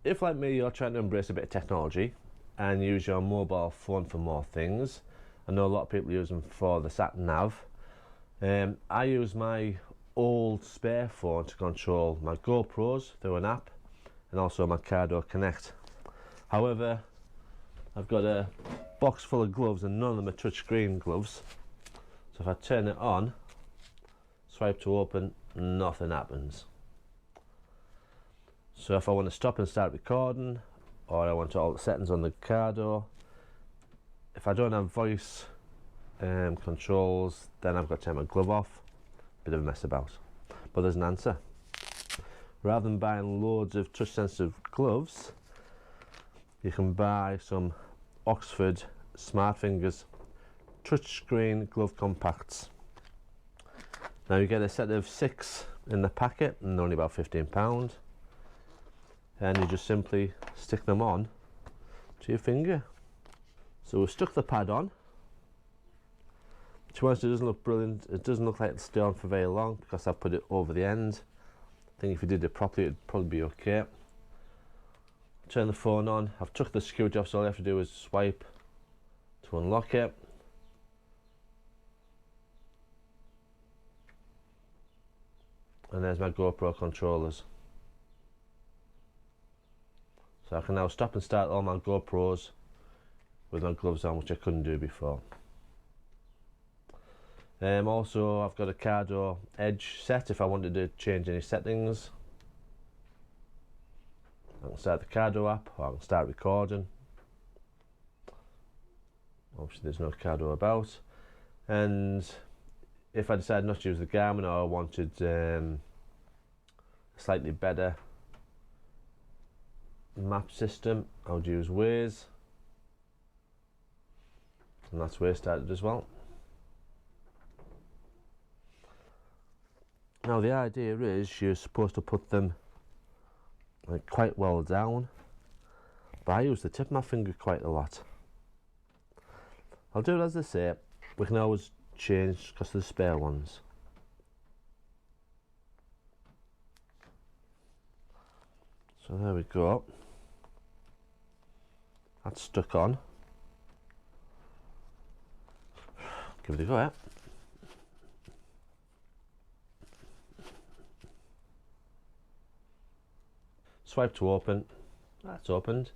if like me you're trying to embrace a bit of technology and use your mobile phone for more things, I know a lot of people use them for the sat nav. I use my old spare phone to control my GoPros through an app and also my Cardo Connect. However, I've got a box full of gloves and none of them are touchscreen gloves. So if I turn it on, swipe to open, nothing happens. So if I want to stop and start recording, or I want to alter settings on the Cardo, if I don't have voice controls, then I've got to turn my glove off. Bit of a mess about, but there's an answer. Rather than buying loads of touch sensitive gloves, you can buy some Oxford SmartFingers touchscreen glove compacts. Now you get a set of 6 in the packet and they're only about £15, and you just simply stick them on to your finger. So we've stuck the pad on. To be honest, it doesn't look brilliant. It doesn't look like it'll stay on for very long because I've put it over the end. I think if you did it properly it'd probably be okay. Turn the phone on. I've took the security off, so all you have to do is swipe to unlock it. And there's my GoPro controllers. So I can now stop and start all my GoPros with my gloves on, which I couldn't do before. Also, I've got a Cardo Edge set if I wanted to change any settings. I can start the Cardo app, or I can start recording. Obviously there's no Cardo about. And if I decide not to use the Garmin, or I wanted a slightly better map system, I would use Waze. And that's Waze started as well. Now the idea is you're supposed to put them like quite well down, but I use the tip of my finger quite a lot. I'll do it as they say. We can always change because there's spare ones. So there we go. That's stuck on. Give it a go, yeah. Swipe to open. That's opened.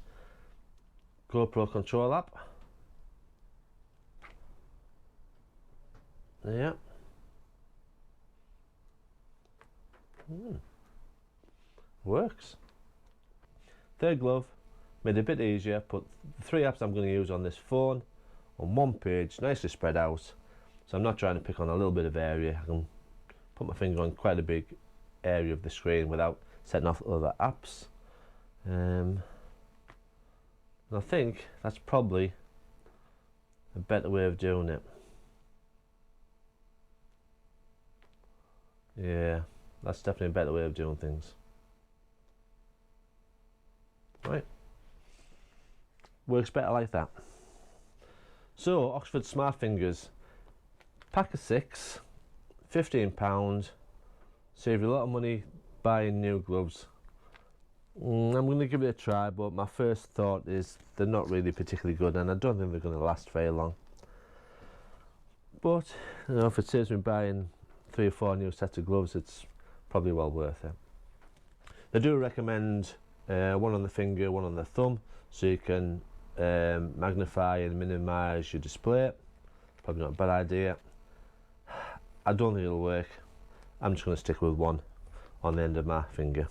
GoPro control app. Yeah. Works. Third glove, made it a bit easier. Put the 3 apps I'm going to use on this phone on one page, nicely spread out. So I'm not trying to pick on a little bit of area. I can put my finger on quite a big area of the screen without setting off other apps. And I think that's probably a better way of doing it. Yeah, that's definitely a better way of doing things. Right, works better like that. So Oxford SmartFingers, pack of 6, £15, save you a lot of money buying new gloves. I'm going to give it a try, but my first thought is they're not really particularly good and I don't think they're going to last very long. But you know, if it saves me buying 3 or 4 new sets of gloves, it's probably well worth it. They do recommend one on the finger, one on the thumb, so you can magnify and minimize your display. Probably not a bad idea. I don't think it'll work. I'm just going to stick with one on the end of my finger.